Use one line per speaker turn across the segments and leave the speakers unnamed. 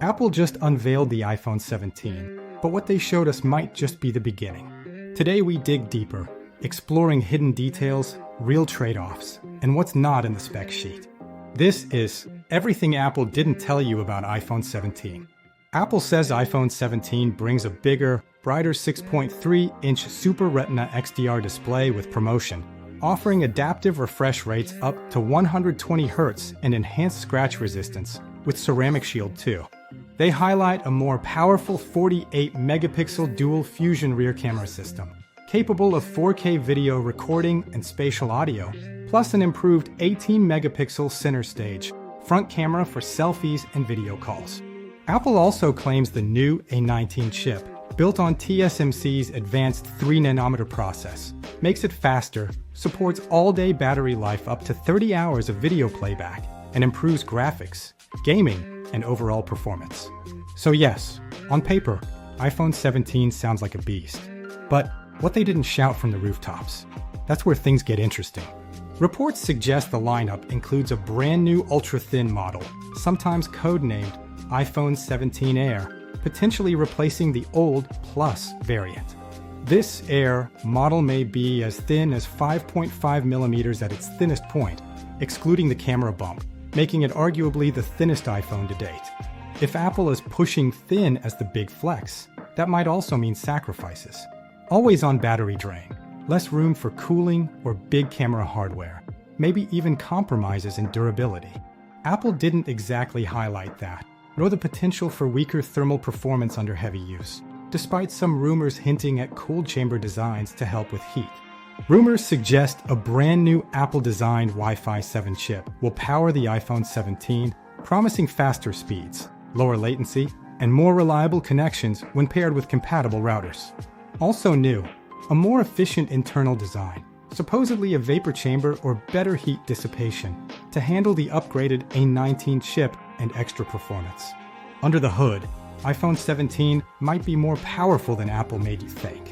Apple just unveiled the iPhone 17, but what they showed us might just be the beginning. Today we dig deeper, exploring hidden details, real trade-offs, and what's not in the spec sheet. This is everything Apple didn't tell you about iPhone 17. Apple says iPhone 17 brings a bigger, brighter 6.3-inch Super Retina XDR display with promotion, offering adaptive refresh rates up to 120 Hz and enhanced scratch resistance with Ceramic Shield 2. They highlight a more powerful 48-megapixel dual fusion rear camera system, capable of 4K video recording and spatial audio, plus an improved 18-megapixel center stage front camera for selfies and video calls. Apple also claims the new A19 chip, built on TSMC's advanced 3nm process, makes it faster, supports all-day battery life up to 30 hours of video playback, and improves graphics, gaming, and overall performance. So yes, on paper, iPhone 17 sounds like a beast. But what they didn't shout from the rooftops, that's where things get interesting. Reports suggest the lineup includes a brand new ultra-thin model, sometimes codenamed iPhone 17 Air, potentially replacing the old Plus variant. This Air model may be as thin as 5.5 millimeters at its thinnest point, excluding the camera bump, making it arguably the thinnest iPhone to date. If Apple is pushing thin as the big flex, that might also mean sacrifices. Always on battery drain, less room for cooling or big camera hardware, maybe even compromises in durability. Apple didn't exactly highlight that, nor the potential for weaker thermal performance under heavy use, despite some rumors hinting at cooled chamber designs to help with heat. Rumors suggest a brand new Apple-designed Wi-Fi 7 chip will power the iPhone 17, promising faster speeds, lower latency, and more reliable connections when paired with compatible routers. Also new, a more efficient internal design, supposedly a vapor chamber or better heat dissipation, to handle the upgraded A19 chip and extra performance. Under the hood, iPhone 17 might be more powerful than Apple made you think.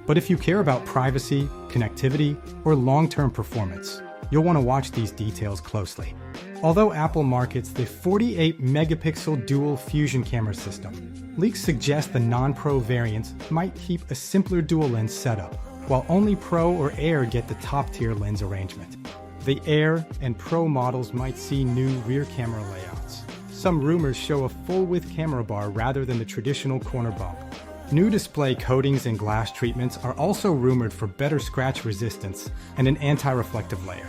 But if you care about privacy, connectivity, or long-term performance, you'll want to watch these details closely. Although Apple markets the 48-megapixel dual fusion camera system, leaks suggest the non-Pro variants might keep a simpler dual-lens setup, while only Pro or Air get the top-tier lens arrangement. The Air and Pro models might see new rear camera layouts. Some rumors show a full-width camera bar rather than the traditional corner bump. New display coatings and glass treatments are also rumored for better scratch resistance and an anti-reflective layer.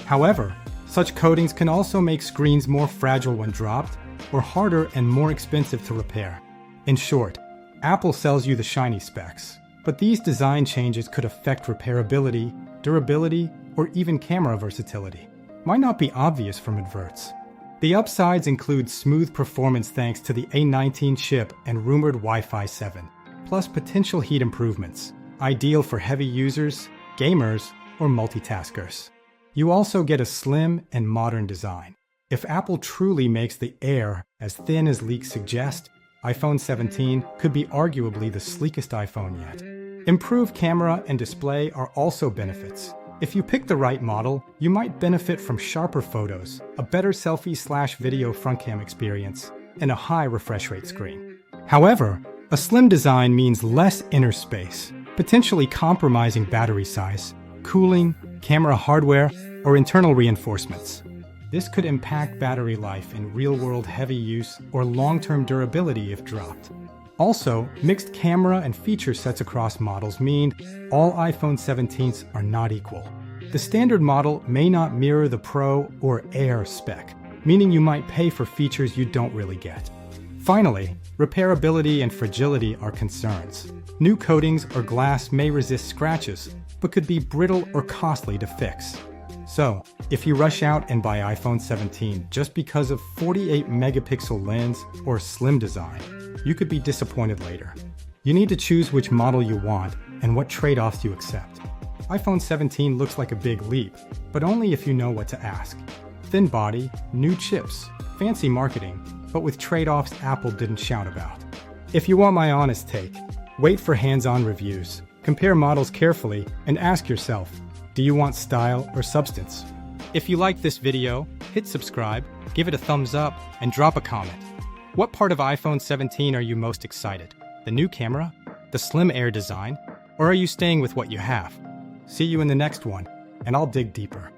However, such coatings can also make screens more fragile when dropped, or harder and more expensive to repair. In short, Apple sells you the shiny specs, but these design changes could affect repairability, durability, or even camera versatility. Might not be obvious from adverts. The upsides include smooth performance thanks to the A19 chip and rumored Wi-Fi 7, plus potential heat improvements, ideal for heavy users, gamers, or multitaskers. You also get a slim and modern design. If Apple truly makes the Air as thin as leaks suggest, iPhone 17 could be arguably the sleekest iPhone yet. Improved camera and display are also benefits. If you pick the right model, you might benefit from sharper photos, a better selfie/video front cam experience, and a high refresh rate screen. However, a slim design means less inner space, potentially compromising battery size, cooling, camera hardware, or internal reinforcements. This could impact battery life in real-world heavy use or long-term durability if dropped. Also, mixed camera and feature sets across models mean all iPhone 17s are not equal. The standard model may not mirror the Pro or Air spec, meaning you might pay for features you don't really get. Finally, repairability and fragility are concerns. New coatings or glass may resist scratches, but could be brittle or costly to fix. So, if you rush out and buy iPhone 17 just because of 48-megapixel lens or slim design, you could be disappointed later. You need to choose which model you want and what trade-offs you accept. iPhone 17 looks like a big leap, but only if you know what to ask. Thin body, new chips, fancy marketing, but with trade-offs Apple didn't shout about. If you want my honest take, wait for hands-on reviews, compare models carefully, and ask yourself, do you want style or substance? If you liked this video, hit subscribe, give it a thumbs up, and drop a comment. What part of iPhone 17 are you most excited? The new camera? The slim Air design? Or are you staying with what you have? See you in the next one, and I'll dig deeper.